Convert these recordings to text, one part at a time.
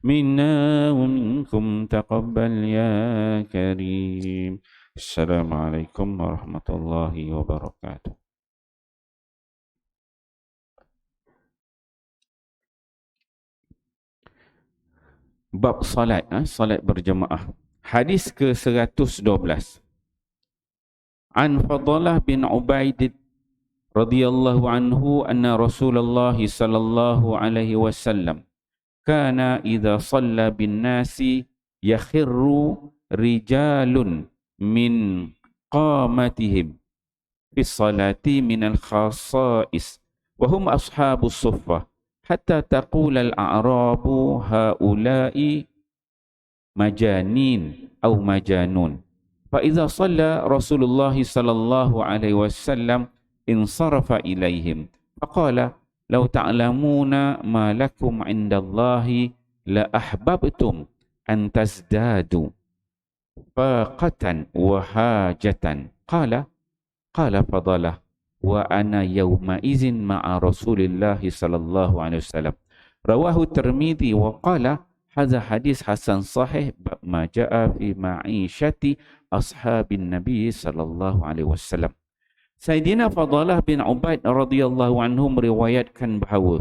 منا ومنكم تقبل يا كريم. السلام عليكم ورحمة الله وبركاته. Bab salat, salat berjemaah. Hadis ke-112. An Fadalah bin Ubaid radhiyallahu anhu anna Rasulullah sallallahu alaihi wasallam kana idza shalla bin nasi yakhirru rijalun min qamatihim fi salati min al khasais wa hum ashabus suffah hatta taqul al a'rabu haula'i majanin atau majanun. Fa idza shalla Rasulullah sallallahu alaihi wasallam insarafa ilaihim faqala law ta'lamuna ma lakum 'indallahi la ahbabtum an tazdadu faqatan wa hajatan. Qala Fadalah wa ana yawma izin ma'a Rasulillah sallallahu alaihi wasallam. Rawahu Tirmidzi wa qala hadza hadis hasan sahih ma jaa fi ma'isyati ashabin Nabi sallallahu alaihi wasallam. Sayyidina Fadalah bin Ubaid radhiyallahu anhu meriwayatkan bahawa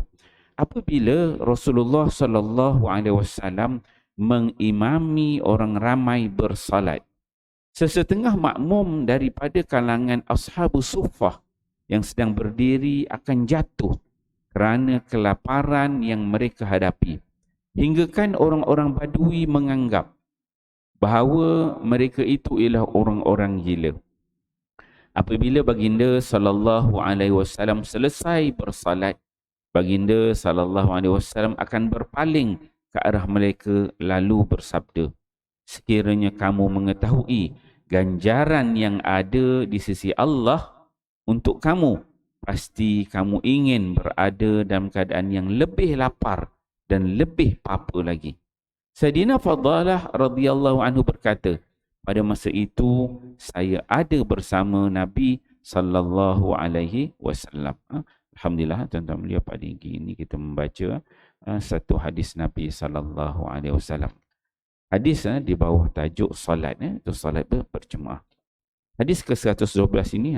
apabila Rasulullah sallallahu alaihi wasallam mengimami orang ramai bersalat, sesetengah makmum daripada kalangan ashabus suffah yang sedang berdiri akan jatuh kerana kelaparan yang mereka hadapi. Hingga kan orang-orang Badui menganggap bahawa mereka itu ialah orang-orang gila. Apabila baginda sallallahu alaihi wasallam selesai bersalat, baginda sallallahu alaihi wasallam akan berpaling ke arah mereka lalu bersabda, sekiranya kamu mengetahui ganjaran yang ada di sisi Allah untuk kamu, pasti kamu ingin berada dalam keadaan yang lebih lapar dan lebih apa lagi. Sayyidina Fadalah radhiyallahu anhu berkata, pada masa itu saya ada bersama Nabi sallallahu alaihi wasallam. Alhamdulillah tuan-tuan beliau pada ini kita membaca satu hadis Nabi sallallahu alaihi wasallam. Hadis di bawah tajuk solat, itu solat berjemaah. Hadis ke-112 ini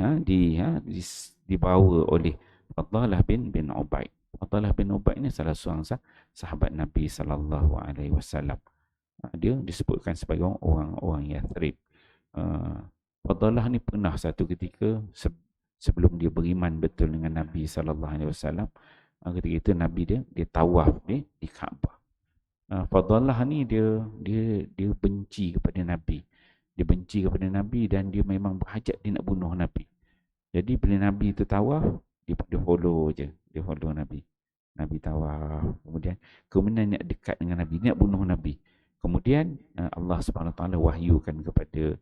dibawa oleh Fadalah bin Ubaid. Fadalah bin Ubaid ini salah seorang sahabat Nabi sallallahu alaihi wasallam. Dia disebutkan sebagai orang Yathrib. Fadalah ni pernah satu ketika sebelum dia beriman betul dengan Nabi sallallahu alaihi wasallam, ketika itu Nabi dia tawaf di Kaabah. Fadalah ni dia benci kepada Nabi. Dia benci kepada Nabi dan dia memang berhajat dia nak bunuh Nabi. Jadi bila Nabi tu tawaf, dia follow je. Dia follow Nabi. Nabi tawaf. Kemudian nak dekat dengan Nabi, nak bunuh Nabi. Kemudian Allah Subhanahu Wa Taala wahyukan kepada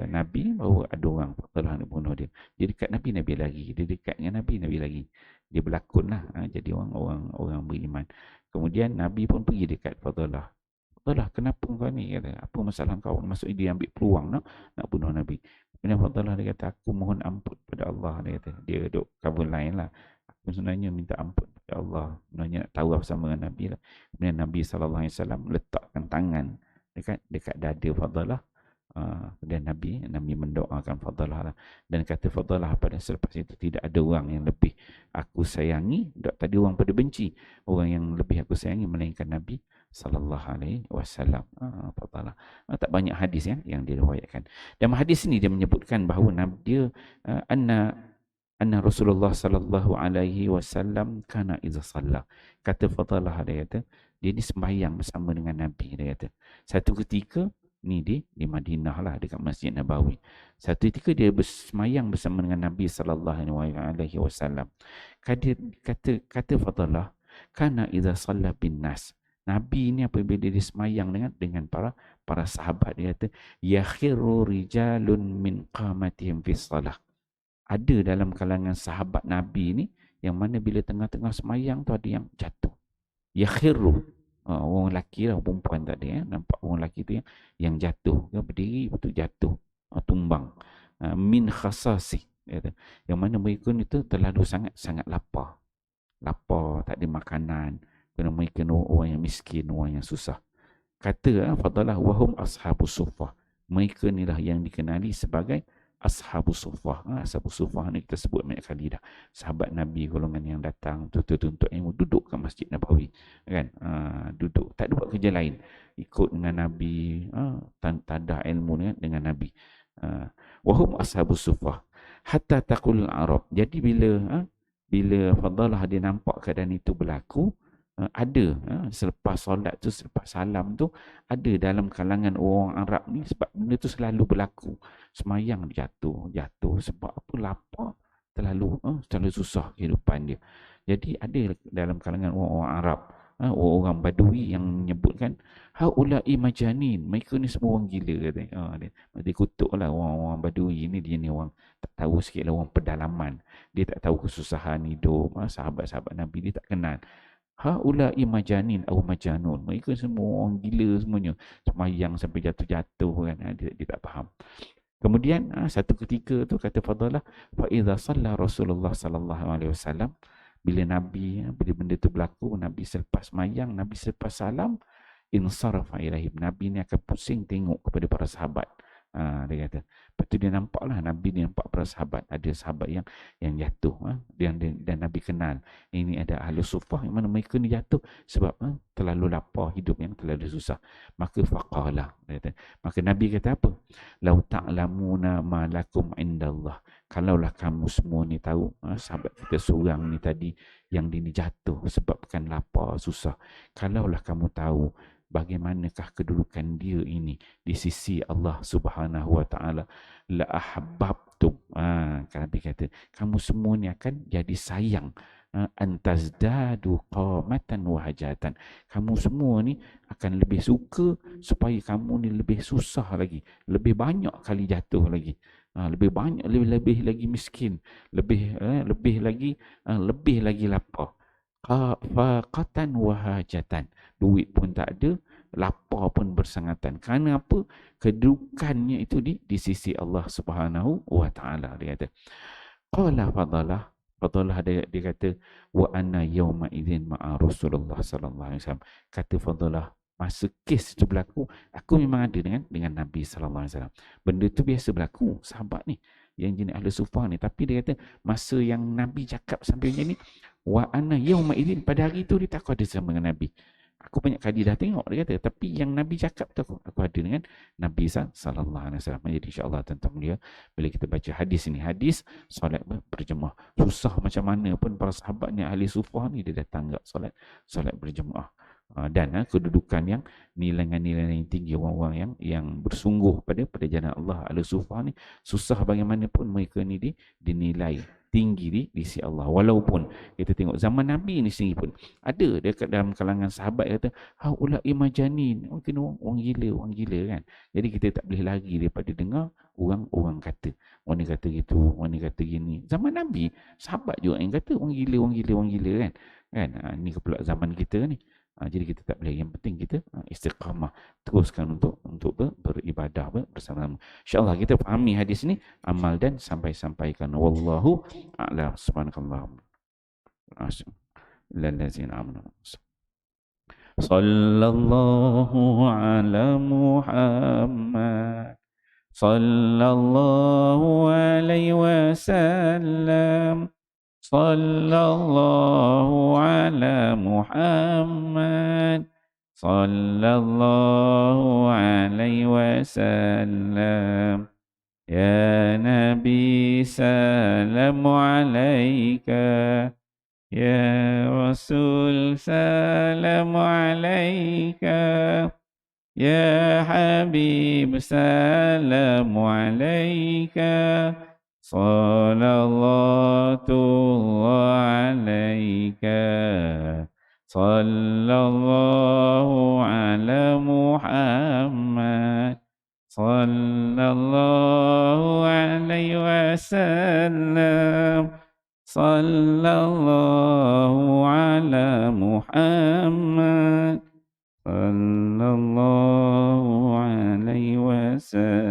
Nabi bahawa ada orang Fadalah nak bunuh dia. Dia dekat Nabi, Nabi lagi. Dia dekat dengan Nabi, Nabi lagi. Dia berlakonlah jadi orang beriman. Kemudian Nabi pun pergi dekat Fadalah. Fadalah, kenapa kau ni? Kata, apa masalah kau? Maksudnya dia ambil peluang nak bunuh Nabi. Kemudian Fadalah dia kata, aku mohon ampun pada Allah. Dia kata, dia duduk cover lain lah. Aku sebenarnya minta ampun pada Allah. Sebenarnya nak tawaf sama dengan Nabi lah. Kemudian Nabi SAW letakkan tangan dekat dada Fadalah. Dan Nabi mendoakan Fadalah lah. Dan kata Fadalah pada selepas itu, tidak ada orang yang lebih aku sayangi. Tadi orang pada benci. Orang yang lebih aku sayangi melainkan Nabi sallallahu alaihi wasallam. Fadalah. Tak banyak hadis yang diriwayatkan. Dalam hadis ini dia menyebutkan bahawa Nabi anna Rasulullah sallallahu alaihi wasallam kana idza shalla. Kata Fadalah, dia kata dia ni sembahyang bersama dengan Nabi. Dia kata satu ketika ni di Madinah lah, dekat Masjid Nabawi. Satu ketika dia bersemayang bersama dengan Nabi sallallahu alaihi wasallam. Kata Fadalah, kana idza shalla bin nas. Nabi ni apabila dia semayang dengan para sahabat, dia kata yakhiru rijalun min qamatihim fi shalah. Ada dalam kalangan sahabat Nabi ni yang mana bila tengah-tengah semayang tu ada yang jatuh. Yakhiru, orang lelaki lah, perempuan tak ada. Nampak orang lelaki tu yang jatuh. Dia berdiri, betul jatuh. Tumbang. Min khasasi. Yang mana mereka ni tu terlalu sangat lapar. Lapar, tak ada makanan. kerana mereka orang yang miskin, orang yang susah. Kata fadalah wahum ashabus suffah. Mereka inilah yang dikenali sebagai ashabus suffah. Ashabus suffah ni kita sebut banyak kali dah. Sahabat Nabi golongan yang datang tuntut ilmu, duduk kat Masjid Nabawi, kan? Duduk, tak ada buat kerja lain. Ikut dengan Nabi, tadah ilmu dengan Nabi. Wahum ashabus suffah hatta taqul Arab. Jadi bila fadalah dia nampak keadaan itu berlaku, ada selepas solat tu, selepas salam tu, ada dalam kalangan orang Arab ni, sebab benda tu selalu berlaku, semayang jatuh sebab apa? Lapar, terlalu susah kehidupan dia. Jadi ada dalam kalangan orang Arab, orang Badui yang menyebutkan haula'i majanin, mereka ni semua orang gila, kata. Dia kutuk lah orang Badui ni, dia ni orang tak tahu sikit lah, orang pedalaman, dia tak tahu kesusahan hidup. Sahabat-sahabat Nabi dia tak kenal. Haula'i majanin atau majanun, mereka semua orang gila semuanya, semayang sampai jatuh-jatuh, kan. Dia tak faham. Kemudian satu ketika tu kata fadalah, fa idza shalla Rasulullah sallallahu alaihi wasallam, bila Nabi, bila benda tu berlaku, Nabi selepas mayang, Nabi selepas salam, insarafa ilaihim, Nabi ni akan pusing tengok kepada para sahabat. Dia kata, lepas tu dia nampaklah, Nabi ni nampak para sahabat, ada sahabat yang jatuh, dan Nabi kenal ini ada ahli suffah, yang mana mereka ni jatuh sebab terlalu lapar, hidup yang terlalu susah. Maka faqala, maka Nabi kata apa? Lau ta'lamuna ma lakum indallah, kalaulah kamu semua ni tahu, sahabat kita seorang ni tadi yang dia ni jatuh sebabkan lapar, susah, kalaulah kamu tahu bagaimanakah kedudukan dia ini di sisi Allah Subhanahu wa taala, la ahabbtum, Nabi kata kamu semua ni akan jadi sayang, antazdadu qamatan wa hajatan, kamu semua ni akan lebih suka supaya kamu ni lebih susah lagi, lebih banyak kali jatuh lagi, lebih banyak, lebih lagi miskin, lebih lagi lapar. Faqatan wa hajatan, duit pun tak ada, lapar pun bersangatan. Kerana apa? Kedudukannya itu di sisi Allah Subhanahu wa taala. Dia kata qala fadalah dia kata wa anna yauma idzin ma'a Rasulullah sallallahu alaihi wasallam, kata fadalah masa kes itu berlaku, aku memang ada dengan Nabi sallallahu alaihi wasallam. Benda tu biasa berlaku sahabat ni yang jenis ahli suffah ni, tapi dia kata masa yang Nabi cakap sampai macam ni, wa anna yauma idzin, pada hari tu dia tak ada sama dengan Nabi. Aku banyak kali dah tengok, dia kata, tapi yang Nabi cakap tu aku ada dengan Nabi sallallahu alaihi wasallam. Jadi insya-Allah tuan-tuan mulia, bila kita baca hadis ini, hadis solat berjemaah, susah macam mana pun para sahabat ni ahli suffah ni, dia datang enggak solat berjemaah. Dan kedudukan yang nilai-nilai yang tinggi, orang-orang yang bersungguh pada jalan Allah, ahli suffah ni susah bagaimanapun mereka ni dinilai tinggi di sisi Allah. Walaupun kita tengok zaman Nabi ni sendiri pun ada dekat dalam kalangan sahabat kata haula'i majanin, orang gila kan. Jadi kita tak boleh lari daripada dengar orang kata, orang ni kata gitu, orang ni kata gini. Zaman Nabi sahabat juga yang kata orang gila kan. Ni pula zaman kita ni. Jadi kita tak boleh, yang penting kita istiqamah, teruskan untuk beribadah bersama. InsyaAllah kita fahami hadis ni, amal dan sampaikan. Wallahu a'lam. Subhanakallahumma lillazina amanu. Sallallahu ala Muhammad, sallallahu alaihi wasallam, sallallahu ala Muhammad, sallallahu alaihi wasallam. Ya Nabi salamu alaika, ya Rasul salamu alaika, ya Habib salamu alaika, salatullah alaika, sallallahu ala Muhammad, sallallahu alaihi wasallam, sallallahu ala Muhammad, sallallahu alaihi wasallam.